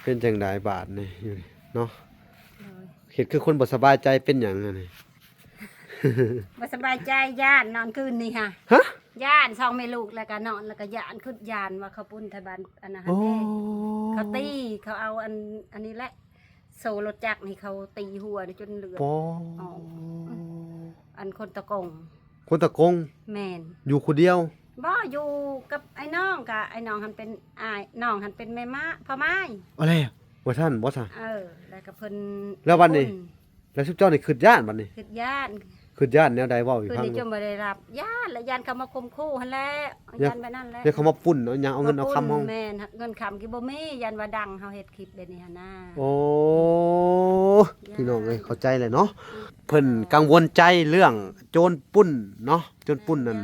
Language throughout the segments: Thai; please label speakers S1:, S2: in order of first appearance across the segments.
S1: เป็นจังไดบาดนี่อยู่นี่เนาะเฮ็ดคือคนบ่สบายใจเป็นหยังอะนี่
S2: บ่สบายใจย่านนอนคืนนี่ค่ะ
S1: ฮะ
S2: ย่าน2แม่ลูกแล้วก็นอนแล้วก็ย่านขึ้นย่านว่าเขาปุ้นไทบ้านอันนั้น
S1: โอ้
S2: แท้เขาตีเขาเอาอันนี้แหละโซรถจักรนี่เขาตีหัวจนเลือด
S1: ปอ
S2: ออกอันคนตะกง
S1: คนตะกง
S2: แม่น
S1: อยู่คนเดียว
S2: บ่อยู่กับไอ้น้องกะไอ้น้องหันเป็นอ้ายน้องหันเป็นแม่ม้าพ่อไม้
S1: อะไรอะว่าท่านบ่ซะ
S2: แล้วก็เพิ่น
S1: แล้ววันนี้ แล้วชุบเจ้านี่ขึ้นย่านบัดนี้
S2: คือย่าน
S1: ขึ้นย่านแนวใดเว้าอยู่
S2: คือ
S1: ฟัง
S2: นี่จนบ่ได้รับย่านและย่านเขามาข่มขู่หั่นแหละย่านไปนั่นแหละ
S1: เดี๋ยวเขามาปุ้นเอาหยังเอาเงินเอาคำเฮา
S2: แม่นเงินคำกี่บ่มียันว่าดังเฮาเฮ็ดคลิปเดี๋ยวนี้หั่นน่ะ
S1: โอ้พี่น้องเอ้ยเข้าใจเลยเนาะเพิ่นกังวลใจเรื่องโจรปุ้นเนาะโจรปุ้นนั่น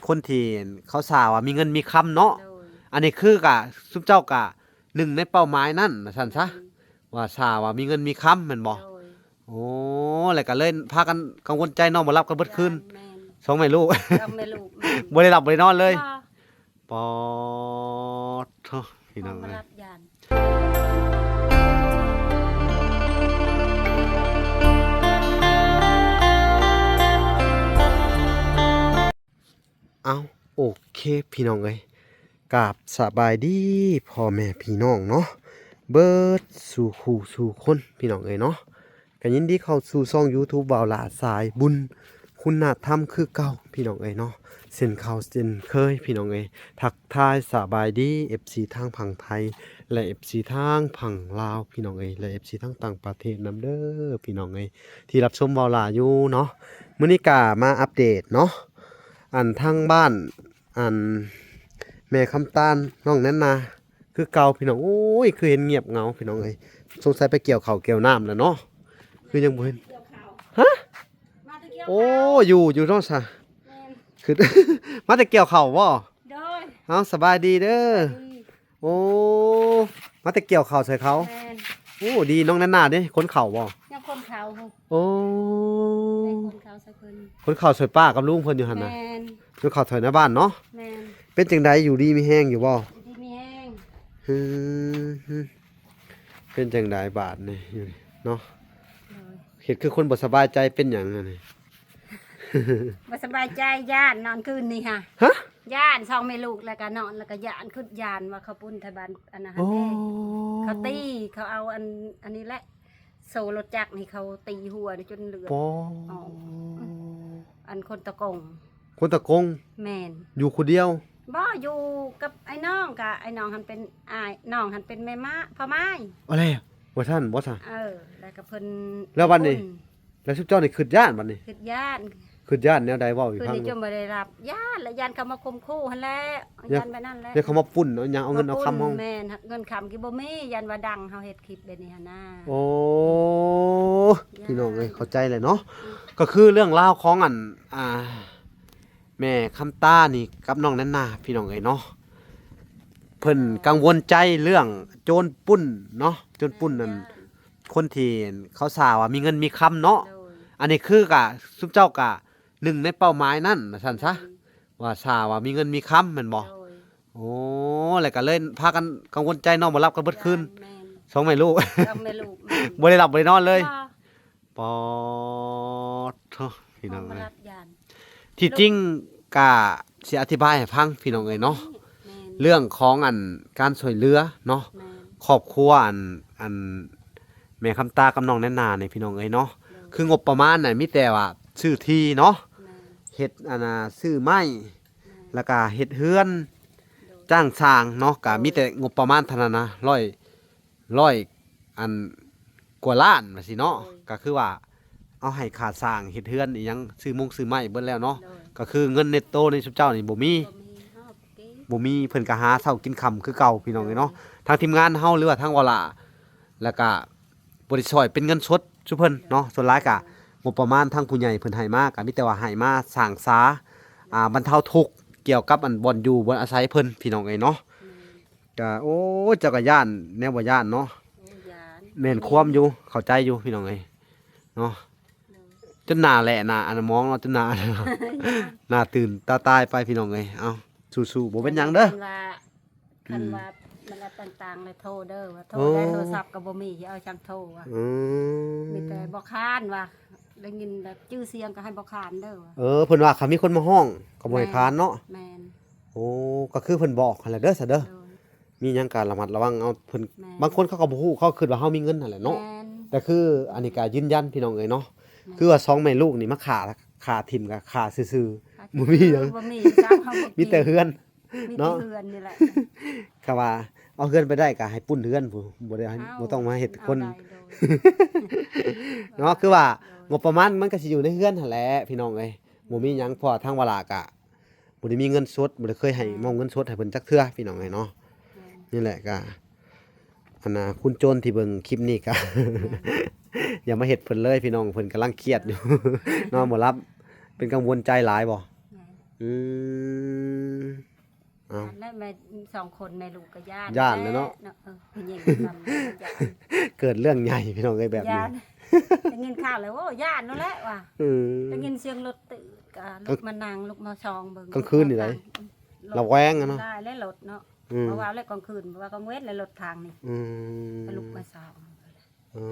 S1: คนที่เขาสาว่ามีเงินมีคำเนาะ
S2: โดย
S1: อันนี้คือกะซุปเจ้ากะหนึ่งในเป้าหมายนั่นซั่นซะว่าสาว่ามีเงินมีคำแม่นบ่
S2: โดย
S1: โอ้แล้วก็เลยพากันกังวลใจนอนบ่หลับกันเบิดคืน
S2: แม่น
S1: สองแม่ลูก
S2: เอาแม่ลูก
S1: บ่ได้หลับบ่ได้นอนเลย
S2: บ่
S1: ปอดเถอะพี่น้อง
S2: มา
S1: เอ้ย
S2: รับยาน
S1: เอาโอเคพี่น้องเอ้ยกราบสบายดีพ่อแม่พี่น้องเนาะเบิดสู่คู่สู่คนพี่น้องเอ้ยเนาะก็ยินดีเข้าสู่ช่อง YouTube บ่าวหลาสายบุญคุณธรรมคือเก่าพี่น้องเอ้ยเนาะเส้นข่าวเส้นเคยพี่น้องเอ้ยทักทายสบายดี FC ทางฝั่งไทยและ FC ทางฝั่งลาวพี่น้องเอ้ยและ FC ทางต่างประเทศนํเด้อพี่น้องเอ้ยที่รับชมบ่าวหลาอยู่เนาะมื้อนี้ก็มาอัปเดตเนาะอันทางบ้านอันแม่คำตาลน้องแน่นนาคือเก่าพี่น้องโอ้ยคือเห็นเงียบเหงาพี่น้องเอ้ยสงสัยไปเกี่ยวข้าวเกี่ยวน้ำแล้วเนาะคือยังบ่เห็น
S2: เกี่ยวข้าว
S1: ฮะ
S2: มาแตะเกี่ยว
S1: โอ้
S2: ข้าว
S1: อยู่เนาะซะ
S2: แม่น
S1: คือ มาแต่เกี่ยวข้าวบ่
S2: โดย
S1: เอาสบายดีเด้อ
S2: ดี
S1: โอ้มาแต่เกี่ยวข้าวใส่เขา
S2: แม่น
S1: โอ้ดีน้องแน่นนาเด้คนข้าวบ่
S2: ยังคนเขาฮู้
S1: โอ้
S2: ได้คนเขาสักคน
S1: คนข้าวใส่ป้ากับลุงเพิ่นอยู่หั่นน่ะ
S2: แม่น
S1: คนข้าวถอยหน้าบ้านเนาะ
S2: แม่น
S1: เป็นจังไดอยู่ดีมีแห้งอยู่บ่
S2: ดีมีแห้ง
S1: ฮึเป็นจังไดบาดนี่อยู่นี่เนาะ
S2: โดย
S1: เฮ็ดคือคนบ่สบายใจเป็นหยังอะนี่
S2: บ่สบายใจย่านนอนคืนนี่ค่ะ
S1: ฮะ
S2: ย่าน2แม่ลูกแล้วก็นอนแล้วก็ย่านขึ้นย่านว่าเขาปุ้นไทบ้านอันนั้น
S1: โอ้
S2: แท้เขาตีเขาเอาอันนี้แหละโซรถจักรนี่เขาตีหัวจนเลือด
S1: ปอ
S2: ออก อันคนตะกง
S1: คนตะกง
S2: แม่น
S1: อยู่คนเดียว
S2: บ่อยู่กับไอ้น้องกะไอ้น้องหันเป็นอ้ายน้องหันเป็นแม่ม้าพ่อไม้
S1: อะไรอะว่าท่านบ่ซะ
S2: แล้วก็เพิ่น
S1: แล้ววันนี้ แล้วชุบเจ้านี่ขึ้นย่านบัดนี้
S2: คือย่าน
S1: ขึ้นย่านแนวใดเว้าอยู่
S2: คือ
S1: ฟัง
S2: นี่จนบ่ได้รับย่านและย่านเขามาข่มขู่หั่นแหละ
S1: เนี่ย
S2: ย่านไปนั่นแหละ
S1: เดี๋ยวเขามาปุ้นเอาหยังเอาเงินเอาคำเฮา
S2: แม่นเงินคำกี่บ่มียันว่าดังเฮาเฮ็ดคลิปเดี๋ยวนี้หั่นน่ะ
S1: โอ้พี่น้องเอ้ยเข้าใจเลยเนาะก็คือเรื่องราวของอันแม่คำตานี่กับน้องแน่นนาพี่น้องเอ้ยเนาะเพิ่นกังวลใจเรื่องโจรปุ้นเนาะโจรปุ้นนั่นคนที่เขาสาว่ามีเงินมีคำเนาะ
S2: โดย
S1: อันนี้คือกะซุปเจ้ากะหนึ่งในเป้าหมายนั่นซั่นซะว่าสาว่ามีเงินมีคำแม่นบ่
S2: โดย
S1: โอ้แล้วก็เลยพากันกังวลใจนอนบ่หลับกันเบิดคืน
S2: แม่น
S1: สองแม่ลูก
S2: เอาแม่ลูก
S1: บ่ได้หลับบ่ได้นอนเลย
S2: บ่
S1: ปอดเถอะพี่น้อง
S2: มา
S1: เอ้ย
S2: รับยาน
S1: ที่จริงกะสิอธิบายให้ฟังพี่น้องเอ้ยเนาะ
S2: แม่น
S1: เรื่องของการช่วยเหลือเนาะ
S2: แม่น
S1: ครอบครัวแม่คำตากับน้องแน่นนานี่พี่น้องเอ้ยเนาะคืองบประมาณน่ะมีแต่ว่าซื้อที่เนาะ
S2: แม่น
S1: เฮ็ดซื้อไม้แล้วก็เฮ็ดเฮือนจ้างสร้างเนาะก็มีแต่งบประมาณเท่านั้นนะร้อยอันกว่าล้านว่าสิเนาะก็คือว่าเอาให้ค่าสร้างเฮ็ดเฮือนอีหยังซื้อซื้อไม้เบิดแล้วเนาะ
S2: โดย
S1: ก็คือเงินเน็ตโตในชุบเจ้านี่บ่มี
S2: บ่มีเฮากิน
S1: บ่มีเพิ่นก็หาเช้ากินค่ำคือเก่าพี่น้องเอ้ยเนาะทางทีมงานเฮาหรือว่าทางวลาแล้วก็บ่ได้ช่วยเป็นเงินสดซุเพิ่นเนาะส่วนหลายก็งบประมาณทางผู้ใหญ่เพิ่นให้มาก็มีแต่ว่าให้มาสร้างสาบรรเทาทุกข์เกี่ยวกับบ่อนอยู่บ่อนอาศัยเพิ่นพี่น้องเอ้ยเนาะก็โอ้ยเจ้าก็ย่านแนวบ่ย่านเนาะ
S2: โอ้ยาน
S1: แม่นความอยู่เข้าใจอยู่พี่น้องเอ้ยเนาะจนหน้าแหละหน้าอันนั้นมองเนาะจนหน้า หน้าตื่นตาตายไปพี่น้องเอ้ยเอ้าสู้ๆบ่เป็นหยังเด้อ
S2: คันว่า นั่นแหละต่างๆเลยโทรเด้อว่าโทร
S1: โอ้
S2: ได้โทรศัพท์ก็บ่มีอย่าเอาจังโทรว่ะ
S1: อืม
S2: มีแต่บ่ค้านว่ะได้ยินแบบชื่อเสียงก็ให้บ่ค้านเด้อว่ะ
S1: เพิ่นว่าคันมีคนมาห้องก็บ่ให้ค้านเนาะ
S2: แม่น
S1: โอ้ก็คือเพิ่นบอกหั่นแหละเด้อซะเด้อ
S2: โดย
S1: มีหยังก็ระมัดระวังเอาเพิ่น
S2: แม่น
S1: บางคนเขาก็บ่ฮู้เขาคิดว่าเฮามีเงินนั่นแหละเนาะ
S2: แม่น
S1: แต่คืออันนี้ก็ยืนยันพี่น้องเอ้ยเนาะ
S2: แม่น
S1: คือว่า2แม่ลูกนี่มาขาทิ่มก็ขาซื่อๆบ่มีหยัง
S2: บ่มีจ้าเฮาบ่
S1: มีแต่เฮือน
S2: มี
S1: เนาะ
S2: แต่เฮือนนี่แหละ
S1: ก็ว่าเอาเฮือนไปได้ก็ให้ปุ้นเฮือนพู้บ่ได้ให้บ่ต้องมาเฮ็ดคน
S2: เอาได้โดย
S1: เนาะคือว่างบประมาณมันก็สิอยู่ในเฮือนหั่นแหละพี่น้องเอ้ยบ่มีหยังเพราะทางวลากะบ่ได้มีเงินสดบ่ได้เคยให้มอบเงินสดให้เพิ่นจักเทื่อพี่น้องเอ้ยเนาะ
S2: แม่น
S1: นี่แหละก็อันน่ะคุณโจรที่เบิ่งคลิปนี้ก็ อย่ามาเฮ็ดเพิ่นเลยพี่น้องเพิ่นกำลังเครียดอยู่ นอนบ่หลับเป็นกังวลใจหลายบ่
S2: แม่น
S1: อืมเอ้า
S2: และแม่2คนแม่ลูกก็ญาติ
S1: ย้านเลยเนาะ
S2: ผู้หญิงนำญาติ
S1: เกิดเรื่องใหญ่พี่น้องเอ้ยแบบนี้
S2: ญาติได้ยินข่าวเลยโอ้ญาตินั่นแหละว่ะ
S1: เออ
S2: ได้ยินเสียงรถติดก็ลูกมานั่งลูกมาชองเบิ่ง
S1: กลางคืนนี่ไหน
S2: รถ
S1: ระแวงอะเนาะ
S2: ได้และรถเนาะ
S1: อืม
S2: เพราะว่าแล้วกลางคืนเพราะว่ากลางเว้นและรถทางนี่
S1: อืม
S2: ก็ลุกมาสอง
S1: อื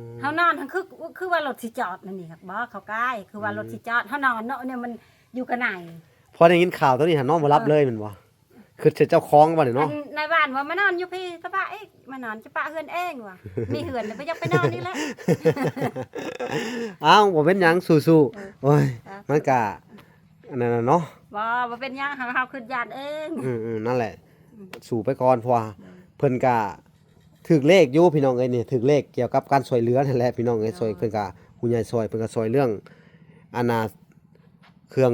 S1: ม
S2: เฮานอนทั้งคือว่ารถสิจอดนั่นนี่ครับบ่เขาใกล้คือว่ารถสิจอดเฮานอนเนาะเนี่ยมันอยู่กันไหน
S1: พอได้ยินข่าวตัวนี้หันนอนบ่รับเลยแมันบ่คือเจ้าของบ่เนี่ยเนาะ
S2: ในบ้านว่ามานอนอยู่พี่ตะปะเอ้ยมานอนจะปะเฮือนเองว่ะมีเฮือนแล้วไปอยากไปนอนนี่แหละ
S1: อ้าวบ่เป็นหยังสู้ๆโอ้ย
S2: ครับ
S1: มันก็อันนั้นน่ะเนาะ
S2: บ่เป็นหยังเฮาขึ้นยานเอง
S1: อืมนั่นแหละ สู่ไปก่อนเพราะว่าเพิ่นก็ถึกเลขอยู่พี่น้องเอ้ยนี่ถึกเลขเกี่ยวกับการช่วยเหลือนั่นแหละพี่น้องเอ้ยช่วยเพิ่นก็ผู้ใหญ่ช่วยเพิ่นก็ช่วยเรื่องอันน่ะเครื่อง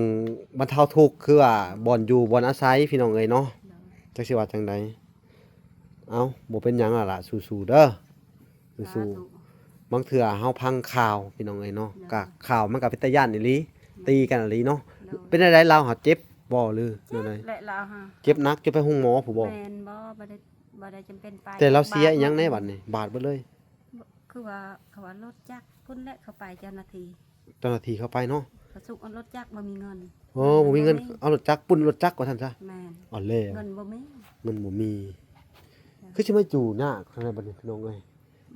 S1: บรรเทาทุกข์คือว่าบ่อนอยู่บ่อนอาศัยพี่น้องเอ้ยเนาะจักสิว่าจังใดเอ้าบ่เป็นหยังล่ะสู้ๆเด้อสู้ๆบางเทื่อเฮาพังข่าวพี่น้องเอ้ยเนาะก็ข่าวมันก็เป็นตาย้านอีหลีตีกันอีหลีเนาะเป็นจังไดเราหาเจ็บบ่หรือจังได
S2: และเราฮะ
S1: เจ็บหนักจะไปห้องหมอผู้บ่
S2: แม่นบ่ได้จำเป็นไป
S1: แต่เราเสียอีหยังแน่บัดนี้บาดเบิดเลย
S2: คือว่าเขาว่ารถจักรพุ่นและเขาไปเจ้าหน้าที่
S1: เจ้าหน้าที่เข้าไปเนาะ
S2: เขาสุกเอารถจักรบ่มีเงิน
S1: โอ้บ่มีเงินเอารถจักรปุ่นรถจักรว่าซั่นซะ
S2: แม่น
S1: อ่อนแล้ว
S2: เงินบ่มี
S1: เงินบ่มีคือสิมาอยู่หน้าข้างในบัดนี้พี่น้องเอ้ย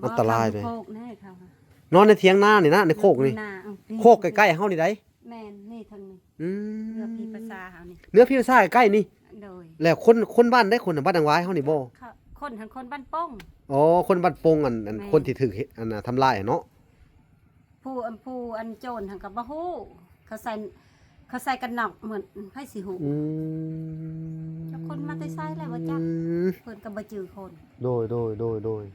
S1: อันตรายเลย
S2: โคกแน่เขาค่ะ
S1: นอนในเถียงนานี่นะในโคกนี่
S2: หาเอา
S1: โคกใกล้ๆเฮานี่ได้
S2: แม่นนี่ทางนี้
S1: อื
S2: เรือพี่
S1: ม
S2: ภาษาเฮานี่
S1: เนื้อพี่ซ่าใกล้ๆนี่
S2: โดย
S1: แล้วคนบ้านได้คนน่ะบ้านดังหวายเฮานี่บ่
S2: เขาคนหันคนบ้านป้อง
S1: อ๋อคนบ้านโปงอัน
S2: แม่
S1: คนที่ถูกเฮ็ดอันน่ะทำลายอะเนาะ
S2: ผู้อันโจรหันก็บ่ฮู้เขาใส่กันหนอกเหมือนไผสิฮู้
S1: อืม
S2: แล้วคนมาแต่ไสแล้วว่าจัก
S1: อืม
S2: เพิ่นก็บ่จื้อคน
S1: โดย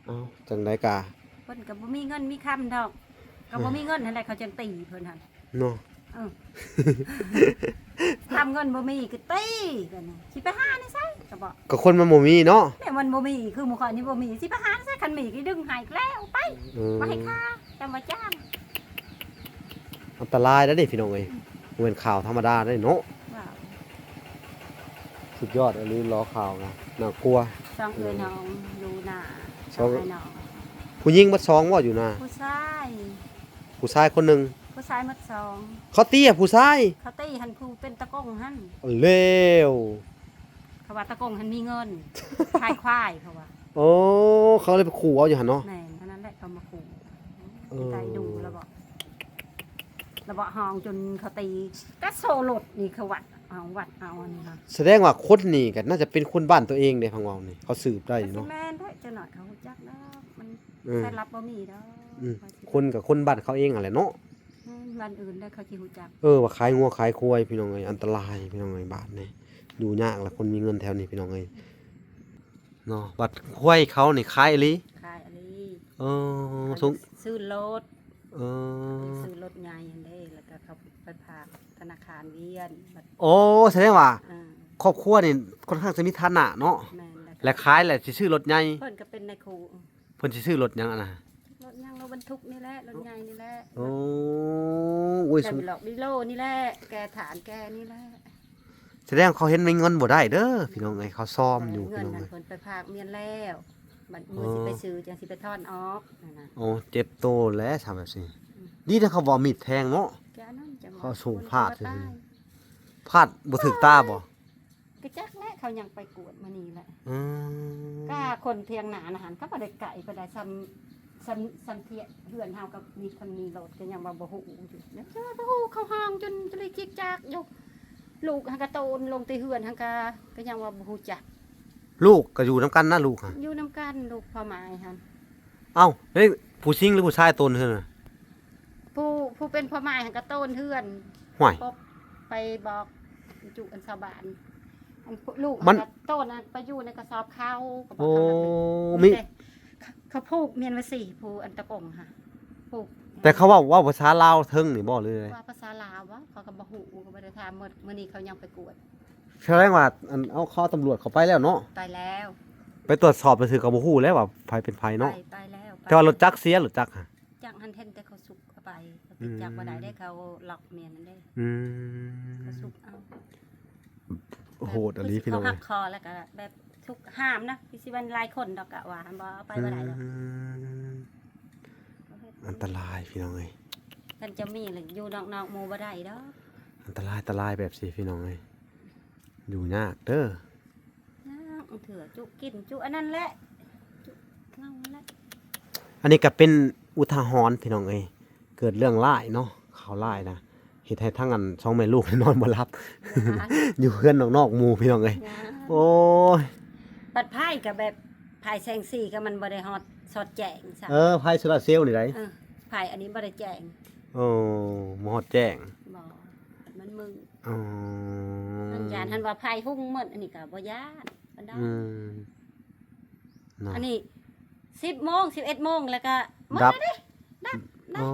S1: เอ้าจังไดกะ
S2: เพิ่นก็บ่มีเงินมีคำดอกก็บ่มีเงินนั่นแหละเขาจังตีเพิ่นหั่น
S1: เนาะ
S2: เออ ทำเงินบ่มีก็ตีกันน่ะสิไปหานี่ไสก็บอก
S1: ก็คนมันบ่มีเนาะ
S2: แต่มันบ่มีคือหมู่ข้อยนี่บ่มีสิไปหาไสคันมีก็ดึงให้แล้วไป
S1: เออ
S2: บ่ให้ค่าจังว่าจ้าง
S1: อันตรายแล้วเด้พี่น้องเอ้ยบ่เป็นข่าวธรรมดาได้เนาะ
S2: ว้าว
S1: สุดยอดอันนี้รอข่าวนะน่ากลัว
S2: สองเอ้ยน้องอยู่หน้า
S1: สอง
S2: ไอ้น้อง
S1: ผู้หญิงบัดซองว่าอยู่นะ
S2: ผู้ชาย
S1: ผู้ชายคนหนึง
S2: ผู้ชายมัดสอง
S1: เขาตีอะผู้ชาย
S2: เขาตีหันผู้เป็นตะกงหั่น
S1: เลว
S2: เขาว่าตะกงหันมีเงินขายควายเขาว่า
S1: โอ้เขาเลยไปขู่เอาอยู่หั่นเนาะ
S2: แม่นอันนั้นแหละเขามาขู่
S1: เออ
S2: ใจดูแล้วบอกห้องจนเขาตีก็โซโลดนี่เขาวัดเอาอันนี้ค่ะ
S1: แสดงว่าคนนี่ก็น่าจะเป็นคนบ้านตัวเองเด้พังเว้านี่เขาสืบได้อยู่
S2: สิ
S1: เนาะ
S2: แม่นด้วยจะหน่อยเขาจักแล้วมัน
S1: อืม
S2: ใครรับบ่มีดอก
S1: อืมคนกับคนบ้านเขาเองอะไรเนาะ
S2: วันอื่นได้เขาสิฮู้จัก
S1: ว่าขายงัวขายควายพี่น้องเอ้ยอันตรายพี่น้องเอ้ยบ้านนี่อยู่ยากละคนมีเงินแถวนี้พี่น้องเอ้ยเนาะบัดควายเขานี่ขายอีหลี
S2: ขายอะไร
S1: เออสูง
S2: ซื้อรถ
S1: เออ
S2: ซื้อรถใหญ่อันนี้แล้วก็เขาไปฝากธนาคารเวียนบัด
S1: โอ้แสดงว่า
S2: อ่า
S1: ครอบครัวนี่ค่อนข้างจะมีฐานะเนาะ
S2: แม่นแล้ว
S1: และขายแหละสิซื้อรถใหญ่
S2: เพิ่นก็เป็นในครู
S1: เพิ่นสิซื้อรถหยังอะนะ
S2: รถยังรถบรรทุกนี่แหละรถใหญ่นี่แหละ
S1: โอ้อุ้ย
S2: แต่หลอกดิโลนี่แหละแกฐานแกนี่แหละ
S1: แสดงเขาเห็นมีเงินบ่ได้เด้อพี่น้องเอ้ยเขาซ่อมอยู่
S2: เงิ
S1: พี่
S2: น
S1: น้อง
S2: นั่น
S1: เอ้ย
S2: เพิ่นไปพากเมียนแล้วบัดมือสิไปซื้อจังสิไปทอนออกนั่นน่ะ
S1: โอ้เจ็บโตแล้วทำแบบนี้ดีนะเขาบ่มีดแทงเนาะ
S2: แกนั่นจังหวะ
S1: เขาสู้พลาด
S2: คนก็ตาย
S1: พลาดบ่ถึกตาบ่
S2: ก็จักแหละเขา เขายังไปกวดมานี่แหละ
S1: อืม
S2: ก็คนเทียงหนาอาหารก็บ่ได้ไก่บ่ได้ซ้ำเทียเฮือนเฮากับมีคนมีรถก็ยังว่าบ่ฮู้อยู่แล้วจ้าบ่ฮู้เขาห้องจนจะเลยจิกจักอยู่ลูกหันกะโตนลงแต่เฮือนหันก็ยังว่าบ่ฮู้จัก
S1: ลูกก็อยู่นํกันนะลูกฮะ
S2: อยู่นํกันลูกพ่อหมายหั่น
S1: เอ้าเฮ้ยผู้หญิงหรือผู้ชายตนเฮือนน่ะ
S2: ผู้เป็นพ่อหมายหันกะโตนเฮือน
S1: ห่วย
S2: ปบไปบอกจุอันชาวบ้านอันลูก
S1: มัน
S2: หันกะโตนน่ะไปอยู่ในกระสอบข้าวก็บอ
S1: โอ้
S2: ก
S1: มี
S2: เขาผูกเมียนไว้สี่ผูอันตะกงค่ะผูก
S1: แต่เขาว่าภาษาลาวเทิงนี่บ่เลย
S2: ว่าภาษาลาววะเขาก็บ่ฮู้ก็บ่ได้ถามมื้อนี้เขายังไปกวด
S1: แสดงว่าอันเอาเข้าตำรวจเขาไปแล้วเนาะ
S2: ไปแล้ว
S1: ไปตรวจสอบไปถือกับบ่ฮู้แล้วว่าไผเป็นไผเนาะ
S2: ไปแล้วไป
S1: แต่ว่ารถจักรเสียรถจักรฮะ
S2: จักหันเห็นแต่เขาสุกเอาไปเขาติดจักบ่ได้ได้เขาล็อกเมียนนั่นเด้
S1: อืม
S2: เขาสุกเอา
S1: โหดอันนี้พี่น้อง
S2: เขาหักคอแล้วก็แบบทุกห้ามนะพี่สิวันหลายคนดอกกะว่าบ่เอาไปบ่ได้ดอก
S1: อืมอันตรายพี่น้องเอ้ย
S2: กันจะมีเลยอยู่นอกๆหมู่บ่ได้ดอก
S1: อันตรายแบบสิพี่น้องเอ้ยอยู่ยากเด้อ
S2: เถื่อจุกินจุอันนั้นแหละจุเงานั่นแหละ
S1: อันนี้ก็เป็นอุทาหรณ์พี่น้องเอ้ยเกิดเรื่องร้ายเนาะข่าวร้ายนะเฮ็ดให้ทั้งอันสองแม่ลูกนอนบ่หลับ อยู่เพื่อนนอกๆหมู่พี่น้องเอ้ยโอ้ย
S2: ปัดไพ่กับแบบไพ่แสงสีก็มันบ่ได้ฮอดสอดแจงซะ
S1: ไพ่โซลาร์เซลล์นี่ได
S2: ไพ่อันนี้บ่ได้แจง
S1: โอ้บ่ฮอดแจ้ง
S2: บ่มันมึง
S1: อ๋อ
S2: อันยานทันว่าไพ่หุ้งหมดอันนี้ก็บ่ยานบ่ได้
S1: อืมเนาะ
S2: อันนี้10 โมง 11 โมงแล้วก็หมด
S1: ดับ
S2: แล้วเด้
S1: อ๋อ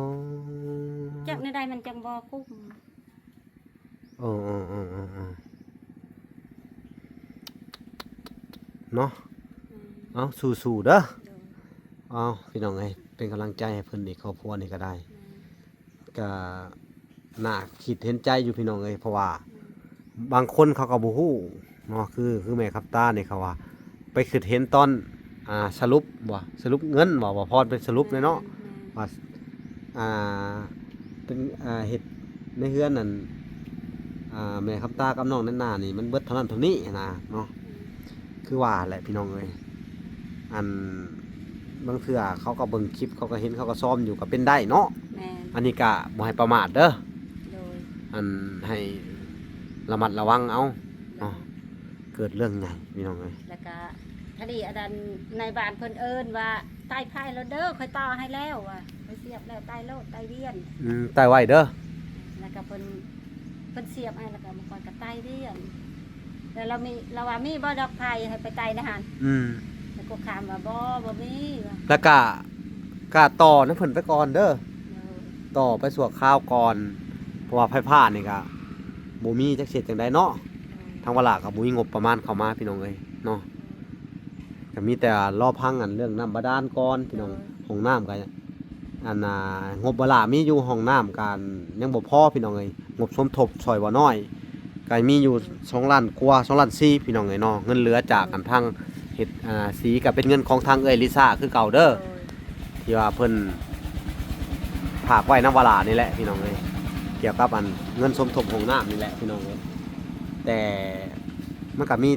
S2: จักในใดมันจังบ่กุ้ม
S1: อ๋อเนาะ เอาสู้ๆเด้อเอาพี่น้องเอ้ยเป็นกำลังใจให้เพิ่นอีกครอบครัวนี่ก็ได้ ก็น่าคิดเห็นใจอยู่พี่น้องเอ้ยเพราะว่า บางคนเขาก็บ่ฮู้เนาะคือแม่ครับตานี่เขาว่า ไปคิดเห็นตอนสรุปสรุปเงินว่าพรเป็นสรุปเลยเนาะว่าเป็นเฮ็ดในเฮือนนั่นแม่ครับตากับน้องนั่นน่ะนี่มันเบิดเท่านั้นเท่านี้นะเนาะคือว่าแหละพี่น้องเอ้ยอันบางเทื่อเขาก็เบิ่งคลิปเขาก็เห็นเขาก็ซ้อมอยู่ก็เป็นได้เนาะ
S2: แม่น
S1: อันนี้ก็บ่ให้ประมาทเด้อ
S2: โดย
S1: อันให้ระมัดระวังเอาเนาะเกิดเรื่องใหญ่พี่น้องเอ้ย
S2: แล้วก็คดีอันนั้นในบ้านเพิ่นเอิ้นว่าใต้ไพ่แล้วเด้อค่อยต่อให้แล้วว่ะไปเสียบแล้วใต้โลดใต้เวียน
S1: ใต้ไว้เด้อ
S2: แล้วก็เพิ่นเสียบให้แล้วก็มาคอยกับใต้เวียนแล้วเราว่ามีบ่ดอกไผ่ให้ไปใต้นะหั่น
S1: อืม
S2: แล้วก็ถามว่าบ่มีว่ะ
S1: แล้วก็ต่อน้ำเพิ่นไปก่อนเด้อ
S2: เออ
S1: ต่อไปสวกข้าวก่อนเพราะว่าไผผ้านี่ก็บ่มีจักเสร็จจังไดเนาะทางเวลาก็บ่มีงบประมาณเข้ามาพี่น้องเอ้ยเนาะก็มีแต่รอพังอันเรื่องน้ำบาดาลก่อนพี่น้องห้องน้ำก็อันงบเวลามีอยู่ห้องน้ำกันยังบ่พอพี่น้องเอ้ยงบสมทบช่วยบ่น้อยก็มีอยู่2ล้านกว่า2ล้าน4พี่น้องเอ้ยเนาะเงินเหลือจากอันทางเฮ็ดสีก็เป็นเงินของทางเอ้ยลิซ่าคือเก่าเด้อ
S2: โดย
S1: ที่ว่าเพิ่นฝากไว้น้ำวาลานี่แหละพี่น้องเอ้ยเกี่ยวกับอันเงินสมทบของน้ำนี่แหละพี่น้องเอ้ยแต่มันก็มี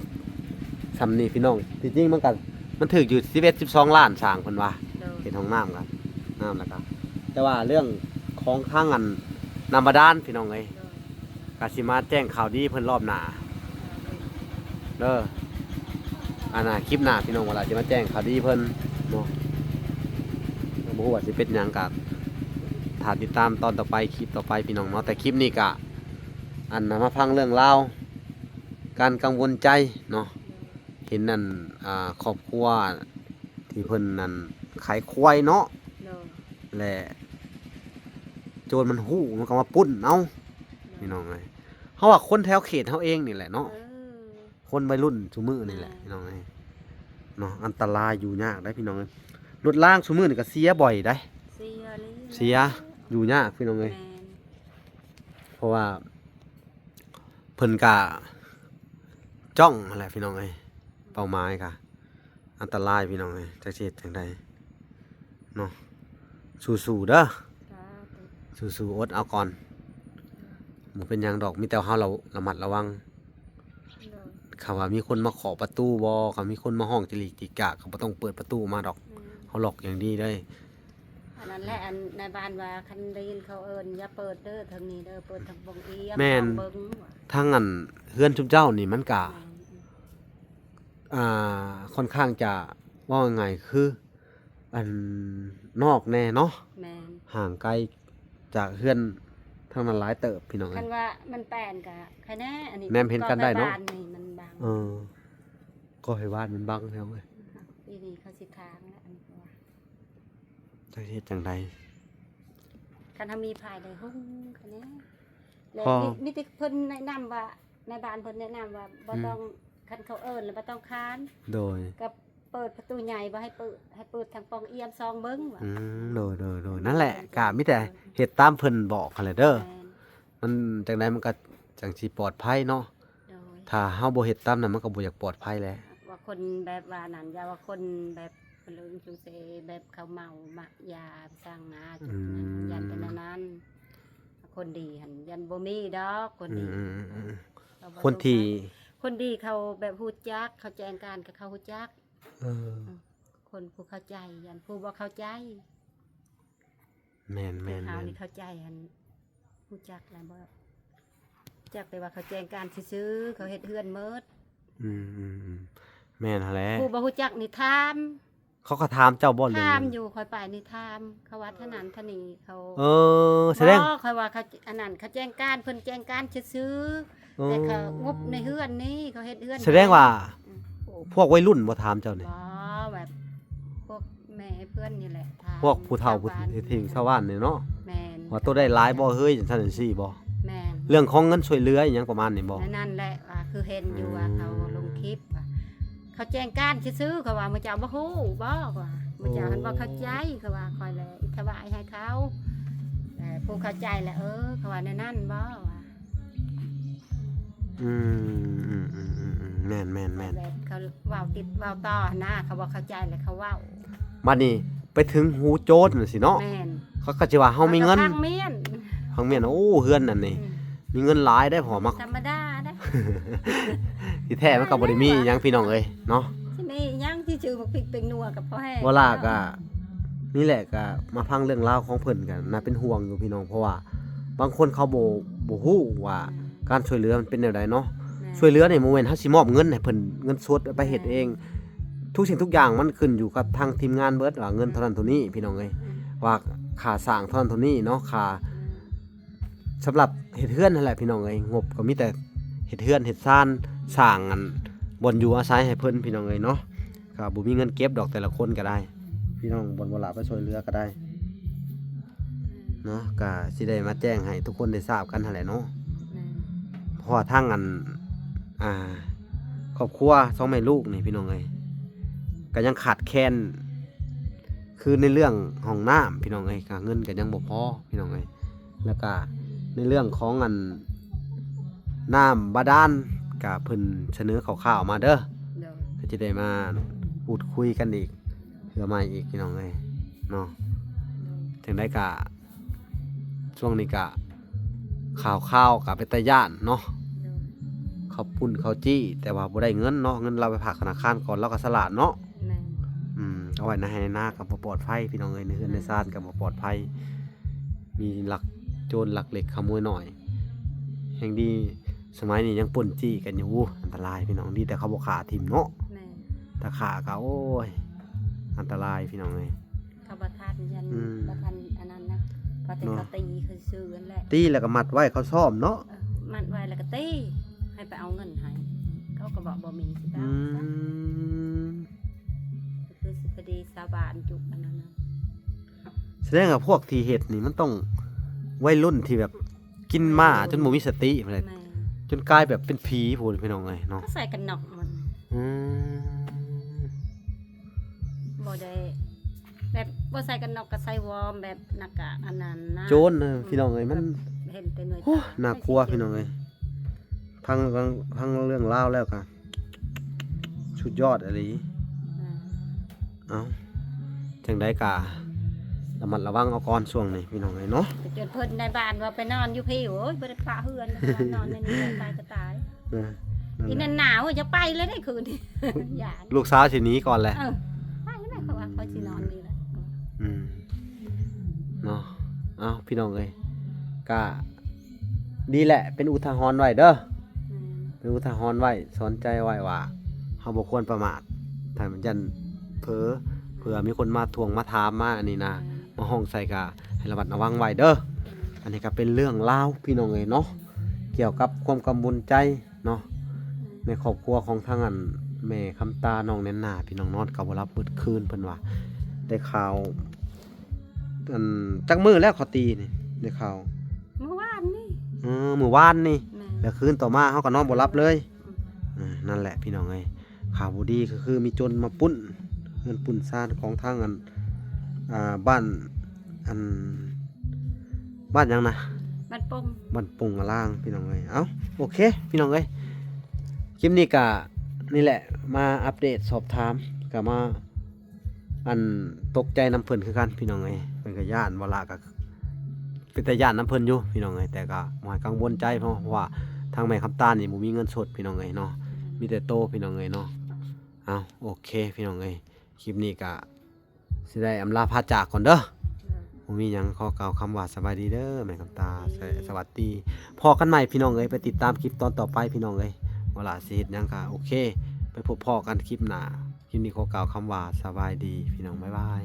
S1: สำนีพี่น้องที่จริงมันถืออยู่11-12 ล้านสร้างเพิ่นว่า
S2: โดย
S1: เห็นห้องน้ำกันน้ำแล้วก็แต่ว่าเรื่องของทางอันน้ำบาดาลพี่น้องเอ้ย
S2: โดย
S1: ก็สิมาแจ้งข่าวดีเพิ่นรอบหน้าเด้อคลิปหน้าพี่น้องเวลาจะมาแจ้งข่าวดีเพิ่นเนาะบ่ฮู้ว่าสิเป็นหยังก็ถ้าติดตามตอนต่อไปคลิปต่อไปพี่น้องเนาะแต่คลิปนี้ก็มาฟังเรื่องราวการกังวลใจเนาะเห็นนั่นครอบครัวที่เพิ่นนั่นขายควายเนาะ
S2: โดย
S1: และโจรมันหู้มันก็มาปุ้นเอาพี่น้องเอ้ยเฮาว่าคนแถวเขตเฮาเองนี่แหละเนาะ
S2: เออ
S1: คนวัยรุ่นซุมื้อนี่แหละพี่น้องเอ้ยเนาะอันตรายอยู่ยากได้พี่น้องเอ้ยรถล่างซุมื้อนี่ก็เสียบ่อยได้
S2: เสียเลย
S1: เสียอยู่ยากพี่น้องเอ้ย
S2: แม่น
S1: เพราะว่าเพิ่นก็จ้องนั่นแหละพี่น้องเอ้ยเป้าหมายก็อันตรายพี่น้องเอ้ยจักสิเฮ็ดจังไดเนาะสู้ๆเด้อ
S2: สาธุ
S1: สู้ๆอดเอาก่อนบ่เป็นหยังดอกมีแต่เฮาเราระมัดระวัง
S2: โดย
S1: ข เขาว่ามีคนมาขอประตูบ่เขามีคนมาห้องจิริจิกะเขาบ่ต้องเปิดประตูมาดอกเขาล็อกอย่างดีเลย
S2: อันนั้นแหละอันในบ้านว่าคันได้ยินเขาเอิ้นอย่าเปิดเด้อทางนี้เด้อเปิดทางบงเอียม
S1: แม่น
S2: เบิ่งว่ะ
S1: ทั้งอันเฮือนชุมเจ้านี่มันก็ค่อนข้างจะว่ายังไงคืออันนอกแน่เนาะ
S2: แม่น
S1: ห่างไกลจากเฮือนทางนั้นหลายเติบพี่น้อง
S2: คั
S1: เอ้
S2: น
S1: ย
S2: ว่ามันแปลนกะใครแน่อันนี้
S1: แนมเห็นกันได้เนาะ
S2: บ้นี่มันบาง
S1: ก็ให้วาดมันบังแล้วเว้ย
S2: ปีนี้เขาสิทางแล้วอันนี้ว่า
S1: จะเฮ็ดจังได
S2: คันทามีภายได้หุ้งคันแน่แล้ว
S1: พอ
S2: มีแต่เพิ่นแนะนำว่าในบ้านเพิ่นแนะนำว่าบ่ต้องคันเขาเอิ้นแล้วบ่ต้องค้าน
S1: โดย
S2: กับเปิดประตูใหญ่บ่ให้เปิดทางปองเอียมซองเบิ่งว่ะ
S1: โดยนั่นแหละก็มีแต่เฮ็ดตามเพิ่นบอกหั่นแหละเด้อ
S2: แม่น
S1: มันจังไดมันก็จังสิปลอดภัยเนาะ
S2: โดย
S1: ถ้าเฮาบ่เฮ็ดตามนั้นมันก็บ่อยากปลอดภัยแหละ
S2: ว่าคนแบบว่านั่นอย่าว่าคนแบบเลิงชูเซแบบเขาเมามักยาสร้างนาจุดนั้นยันเป็นอันนั้นคนดีหันยันบ่มีดอกคนดี เขาบ่
S1: คนที่
S2: คนดีเขาแบบฮู้จักเขาแจ้งการกับเขาฮู้จัก
S1: เออ
S2: คนผู้เข้าใจยันผู้บ่เข้าใจ
S1: แม่น
S2: เขานี่เข้าใจหันฮู้จักแล้วบ่จักแต่ว่าเขาแจ้งการซื่อๆเขาเฮ็ดเฮือนเมิด
S1: อืมแม่นหั่นแหละ
S2: ผู้บ่ฮู้จักนี่ถาม
S1: เขาก็ถามเจ้าบ่เรื่
S2: ถาม
S1: นี้
S2: อยู่คอยไปนี่ถามเขาว่าเท่านั้นเท่านี้เขา
S1: แสดง
S2: บ่คอยว่าเขาอันนั้นเขาแจ้งการเพิ่นแจ้งการซื่อๆแต่เขางบในเฮือนนี่เขาเฮ็ดเฮือน
S1: แสดงว่า พวกวัยรุ่นบ่ถามเจ้านี่
S2: บ่แบบพวกแม่เพื่อนนี่แหละถาม
S1: พวกผู้เฒ่าผู้
S2: ชวบ้น
S1: ทิ้งชาวบ้านนี่เนาะ
S2: แม่น
S1: ว่าตัวได้หลายบ่เฮ้ยจังซั่นจังซี่บ่
S2: แม่น
S1: เรื่องของเงินช่วยเหลืออีหยังประมาณนี้บ่
S2: นั่นแหละว่าคือเห็นอยู่ว่าเขาลงคลิปว่าเขาแจ้งการซื่อๆเขาว่ามื้อเจ้าบ่ฮู้บ่ว่ามื้อเจ้าหันบ่เข้าใจเขาว่าคอยเลยอิทบายให้เขาแต่ผู้เข้าใจแหละเขาว่าในนั้นบ่ว่า
S1: อืมแม่น
S2: แบบเขาเว้าติดเว้าต่อนะเขาบ่เข้าใจแล้วเขาเว้า
S1: บัดนี้ไปถึงหูโจรน่ะสิเนาะ
S2: แม่น
S1: เขาก็สิว่าเฮามีเงิน
S2: ขาก็พังเมียน
S1: ฟังแม่นโอ้เฮือนนั่นนี่
S2: อืม
S1: มีเงินหลายได้พอมัก
S2: ธรรมดาได้
S1: ที่แท้มันก็บ่ได้มีหยังพี่น้องเอ้ยเนาะ
S2: ที่นี่ยังที่ชื่อบักพริกเป็นนัวกับพ่อแห้ง
S1: เวลาก็นี่แหละก็มาฟังเรื่องราวของเพิ่นกันน่าเป็นห่วงอยู่พี่น้องเพราะว่า บางคนเขาบ่ฮู้ว่าการช่วยเหลือมันเป็นแนวใดเนาะช่วยเหลือนี่บ่แม่นเฮาสิมอบเงินให้เพิ่นเงินสดไปเฮ็ดเอง ทุกสิ่งทุกอย่างมันขึ้นอยู่กับทางทีมงานเบิดว่าเงินเท่านั้นเท่านี้พี่น้องเอ้ยว่าค่าสร้างเท่านั้นเท่านี้เนาะค่าสำหรับเฮ็ดเฮือนนั่นแหละพี่น้องเอ้ยงบก็มีแต่เฮ็ดเฮือนเฮ็ดซ่านสร้างอันบ่อนอยู่อาศัยให้เพิ่นพี่น้องเอ้ยเนาะก็บ่มีเงินเก็บดอกแต่ละคนก็ได้ พี่น้องบ่บ่ละไปช่วยเหลือก็ได้เนาะก็สิได้มาแจ้งให้ทุกคนได้ทราบกันนั่นแหละเนาะเพราะว่าทางอันครอบครัวสองแม่ลูกนี่พี่น้องเอ้ยก็ยังขาดแคลนคือในเรื่องห้องน้ำพี่น้องเอ้ยก็เงินก็ยังบ่พอพี่น้องเอ้ยแล้วก็ในเรื่องของอันน้ำบาดาลก็เพิ่นเสนอข่าวๆมาเด้อ
S2: เดี๋ยว
S1: ก็จะได้มาพูดคุยกันอีกเพื่อมาอีกพี่น้องเอ้ยเนาะถึงได้กะช่วงนี้กะข่าวกะเป็นตาย่านเนาะ
S2: เดี๋ยว
S1: เขาปุ่นเขาจี้แต่ว่าบ่ได้เงินเนาะเงินเราไปฝากธนาคารก่อนเราก็สละเนาะ
S2: แม่
S1: เอาไว้นะให้ในหน้ากับบ่ปลอดภัยพี่น้องเอ้ยในเฮือนในซ่านกับบ่ปลอดภัยมีหลักโจรหลักเหล็กขโมยหน่อยแห่งดีสมัยนี้ยังป่นจี้กันอยู่อันตรายพี่น้องดีแต่เขาบ่ขาทิ่มเนาะ
S2: แม่
S1: ถ้าขาก็โอ้ยอันตรายพี่น้องเอ้ย
S2: เขาประทานยันประทานอันนั้นนะพอแต่เขาตีคือซื้อกันแหละ
S1: ตีแล้วก็มัดไว้เขาซ่อมเนาะ
S2: มันไว้แล้วก็ตีให้ไปเอาเงินให้เขาก็บอกบ่มีสิเอาคือสิพดีสาบานจุกอันนั้นนะ
S1: แสดงว่าพวกที่เฮ็ดนี่มันต้องวัยรุ่นที่แบบกินมาจนบ่มีสติไปเลย
S2: แม่
S1: จนกลายแบบเป็นผีพูดพี่น้องเอ้ยเนาะ
S2: ก็ใส่กันหนอกมัน
S1: อืม
S2: บ่ได้แบบบ่ใส่กันหนอกก็ใส่วอร์มแบบหน้ากากอันนั้นนะ
S1: โจรพี่น้องเอ้ยมัน
S2: เห็นแต่หน่วย
S1: โอ้น่ากลัวพี่น้องเอ้ยพังเรื่องราวแล้วก็สุดยอดอะไรเอ้าจังได๋กะระมัดระวังเอาก่อนช่วงนี้พี่น้องเอ้ยเนาะ
S2: ไปจนเพิ่นในบ้านว่าไปนอนอยู่พี่โอ้ยบ่ได้ปะเฮือนนอนในนี้ตายก็ตาย
S1: นั่
S2: อีนั่นหนาวจะไปเลยได้คืนนี้อย่า
S1: ลูกสาวสิหนีก่อนแหละ
S2: ไปแม่เขาว่าเขาสินอนนี่แหละ
S1: อืมเนาะเอาพี่น้องเอ้ยก็ดีแหละเป็นอุทาหรณ์ไว้เด้อเป็นอุทาหรณ์ไว้สอนใจไว้ว่าเฮาบ่ควรประมาทถ้ามันยันเผลอเผื่อมีคนมาทวงมาถามมาอันนี้นะมาห้องใส่ก็ให้ระมัดระวังไว้เด้ออันนี้ก็เป็นเรื่องราวพี่น้องเอ้ยเนาะเกี่ยวกับความกังวลใจเนาะในครอบครัวของทางอันแม่คำตาน้องแน่นหน้าพี่น้องนอนก็บ่รับมื้อคืนเพิ่นว่าได้ข่าวอันจักมื้อแล้วเขาตีนี่ได้ข่าว
S2: เมื่อวานนี่
S1: มื้อวานนี่
S2: แม่
S1: แล้วคืนต่อมาเฮาก็นอนบ่หลับเลยนั่นแหละพี่น้องเอ้ยข่าวบ่ดีก็คือมีโจรมาปุ้นเฮือนปุ้นซ่านของทางอันบ้านอันบ้านหยังนะ
S2: บัดปง
S1: บ้านปงล่างพี่น้องเอ้ยเอ้าโอเคพี่น้องเอ้ยคลิปนี้ก็นี่แหละมาอัปเดตสอบถามก็มาอันตกใจน้ำเพิ่นคือกันพี่น้องเอ้ยเพิ่นก็ย่านบ่ล่ะก็เป็นแต่ย่านน้ำเพิ่นอยู่พี่น้องเอ้ยแต่ก็บ่ให้กังวลใจเพราะว่าทางแม่คำตาลนี่บ่มีเงินสดพี่น้องเอ้ยเนาะมีแต่โตพี่น้องเอ้ยเนาะเอ้าโอเคพี่น้องเอ้ยคลิปนี้ก็สิได้อำลาพาจากก่อนเด้อบ่มีหยังขอกล่าวคำว่าสบายดีเด้อแม่คำตาสวัสดีพอกันใหม่พี่น้องเอ้ยไปติดตามคลิปตอนต่อไปพี่น้องเอ้ยเวลาสิเฮ็ดหยังก็โอเคไปพบพ่อกันคลิปหน้าคลิปนี้ขอกล่าวคำว่าสบายดีพี่น้องบ๊ายบาย